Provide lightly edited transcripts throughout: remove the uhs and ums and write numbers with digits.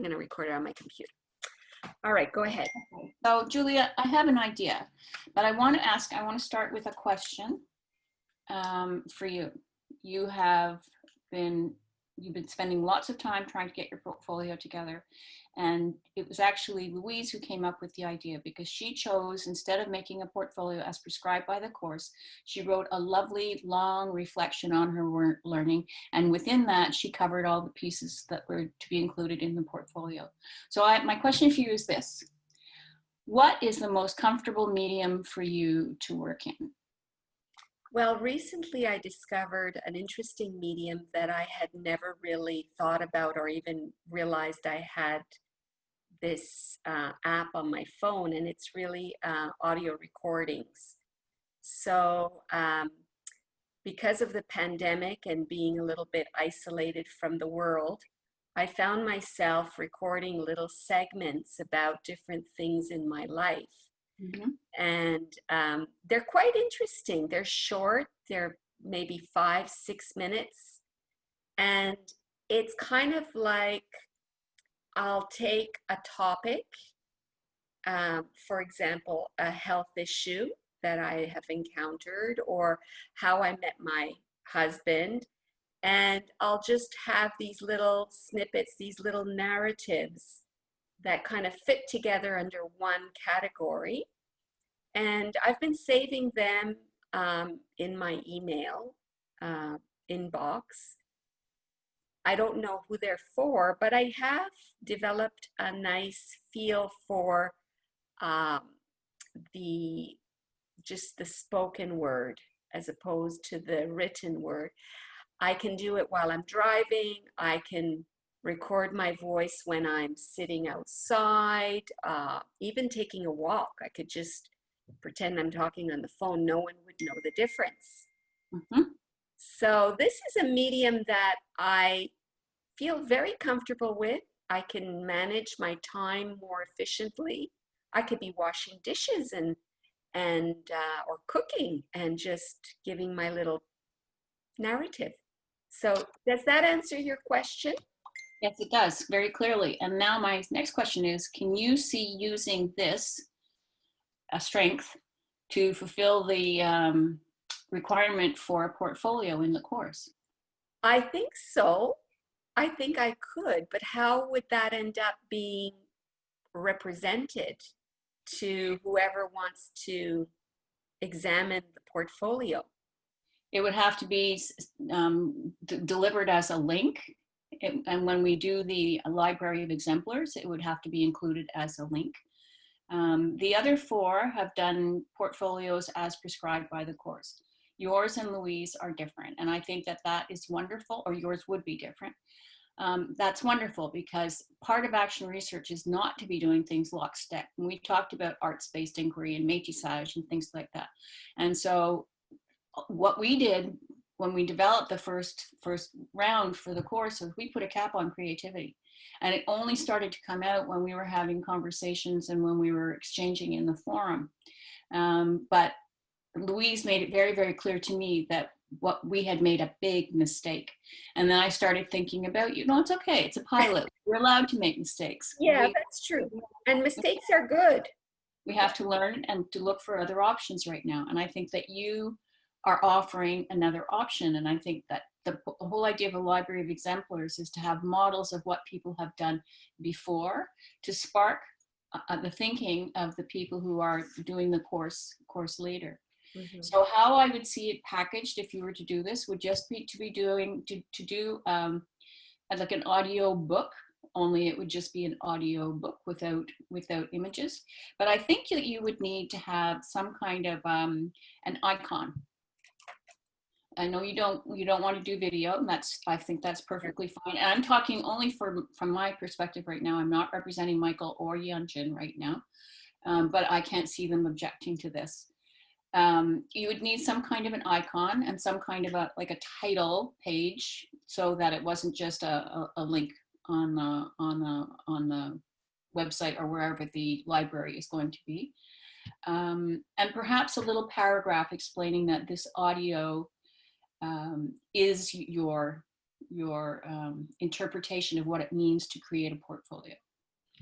going to record it on my computer. All right, go ahead. So Julia, I have an idea, but I want to start with a question for you. You've been spending lots of time trying to get your portfolio together. And it was actually Louise who came up with the idea, because she chose, instead of making a portfolio as prescribed by the course, she wrote a lovely long reflection on her learning. And within that, she covered all the pieces that were to be included in the portfolio. So my question for you is this: what is the most comfortable medium for you to work in? Well, recently I discovered an interesting medium that I had never really thought about or even realized I had this app on my phone, and it's really audio recordings. So because of the pandemic and being a little bit isolated from the world, I found myself recording little segments about different things in my life. Mm-hmm. And they're quite interesting. They're short, they're maybe 5-6 minutes. And it's kind of like I'll take a topic, for example, a health issue that I have encountered, or how I met my husband, and I'll just have these little snippets, these little narratives that kind of fit together under one category. And I've been saving them in my email inbox. I don't know who they're for, but I have developed a nice feel for the spoken word as opposed to the written word. I can do it while I'm driving. I can record my voice when I'm sitting outside, even taking a walk. I could just pretend I'm talking on the phone. No one would know the difference. Mm-hmm. So this is a medium that I feel very comfortable with. I can manage my time more efficiently. I could be washing dishes and or cooking and just giving my little narrative. So does that answer your question? Yes, it does, very clearly. And now my next question is, can you see using this strength to fulfill the requirement for a portfolio in the course? I think so. I think I could, but how would that end up being represented to whoever wants to examine the portfolio? It would have to be delivered as a link. And when we do the library of exemplars, it would have to be included as a link. The other 4 have done portfolios as prescribed by the course. Yours and Louise are different, and I think that that is wonderful, or yours would be different. That's wonderful, because part of action research is not to be doing things lockstep. And we talked about arts-based inquiry and métissage and things like that. And so what we did when we developed the first round for the course was we put a cap on creativity. And it only started to come out when we were having conversations and when we were exchanging in the forum. But Louise made it very, very clear to me that what we had made a big mistake. And then I started thinking about, it's okay. It's a pilot. We're allowed to make mistakes. Yeah, that's true. And mistakes are good. We have to learn and to look for other options right now. And I think that you are offering another option. And I think that the whole idea of a library of exemplars is to have models of what people have done before to spark the thinking of the people who are doing the course later. Mm-hmm. So how I would see it packaged, if you were to do this, would just be to do like an audio book. Only it would just be an audio book without images. But I think that you would need to have some kind of an icon. I know you don't want to do video, and I think that's perfectly fine. And I'm talking only from my perspective right now. I'm not representing Michael or Yunjin right now, but I can't see them objecting to this. You would need some kind of an icon and some kind of a title page, so that it wasn't just a link on the website or wherever the library is going to be, and perhaps a little paragraph explaining that this audio is your interpretation of what it means to create a portfolio.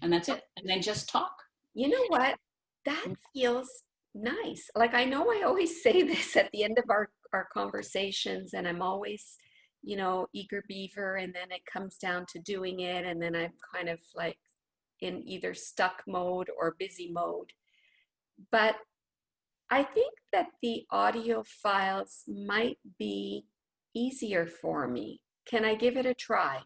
And that's it. And then just talk. You know what? That feels nice. Like, I know I always say this at the end of our conversations, and I'm always, eager beaver, and then it comes down to doing it, and then I'm kind of like in either stuck mode or busy mode. But I think that the audio files might be easier for me. Can I give it a try?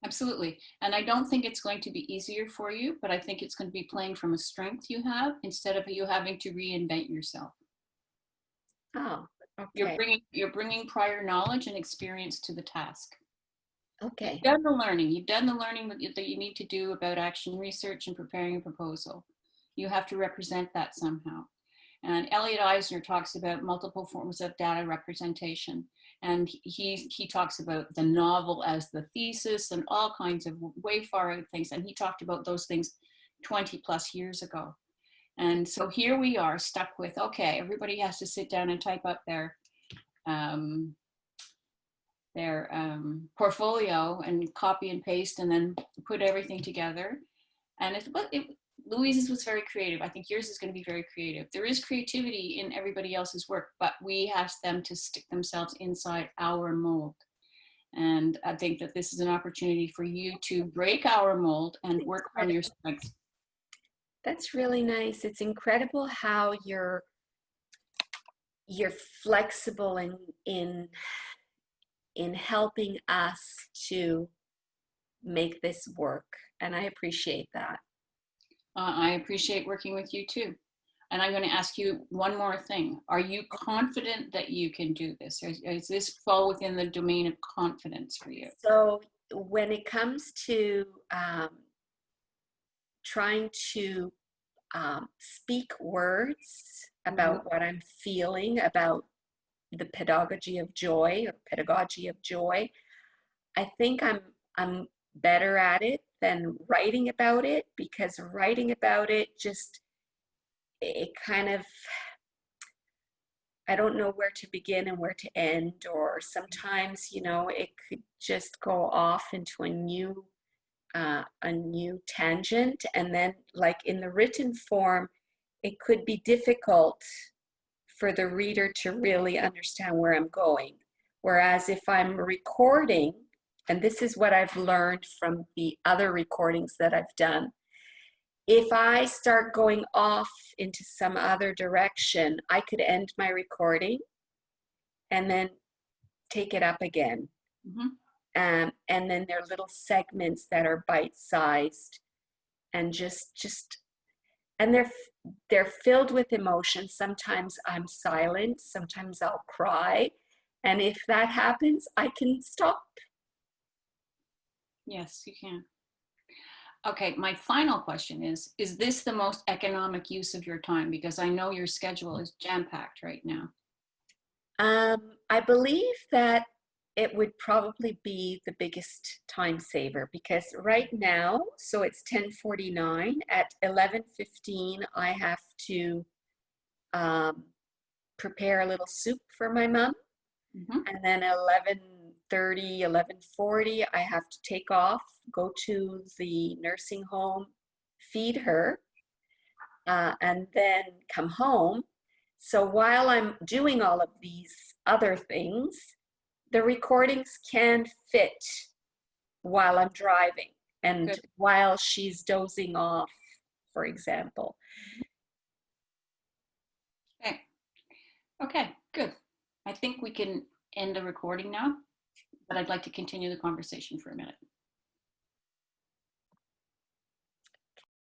Absolutely. And I don't think it's going to be easier for you, but I think it's going to be playing from a strength you have instead of you having to reinvent yourself. Oh, okay. You're bringing prior knowledge and experience to the task. Okay. You've done the learning. You've done the learning that you need to do about action research and preparing a proposal. You have to represent that somehow. And Elliot Eisner talks about multiple forms of data representation. And he talks about the novel as the thesis and all kinds of way far out things. And he talked about those things 20 plus years ago. And so here we are stuck with, okay, everybody has to sit down and type up their portfolio and copy and paste and then put everything together. And Louise's was very creative. I think yours is going to be very creative. There is creativity in everybody else's work, but we ask them to stick themselves inside our mold. And I think that this is an opportunity for you to break our mold and work on your strengths. That's really nice. It's incredible how you're flexible in helping us to make this work. And I appreciate that. I appreciate working with you too. And I'm going to ask you one more thing. Are you confident that you can do this? Does this fall within the domain of confidence for you? So when it comes to trying to speak words about what I'm feeling about the pedagogy of joy, I think I'm better at it than writing about it, because writing about it it kind of, I don't know where to begin and where to end, or sometimes, it could just go off into a new tangent. And then, like in the written form, it could be difficult for the reader to really understand where I'm going. Whereas if I'm recording, and this is what I've learned from the other recordings that I've done, if I start going off into some other direction, I could end my recording and then take it up again. Mm-hmm. And then there are little segments that are bite-sized and and they're filled with emotion. Sometimes I'm silent, sometimes I'll cry. And if that happens, I can stop. Yes, you can. Okay, my final question is this the most economic use of your time? Because I know your schedule is jam-packed right now. I believe that it would probably be the biggest time saver, because right now, so it's 10:49, at 11:15, I have to prepare a little soup for my mom. Mm-hmm. And then 11:30, 11:40, I have to take off, go to the nursing home, feed her, and then come home. So while I'm doing all of these other things, the recordings can fit while I'm driving and good. While she's dozing off, for example. Okay, good. I think we can end the recording now, but I'd like to continue the conversation for a minute.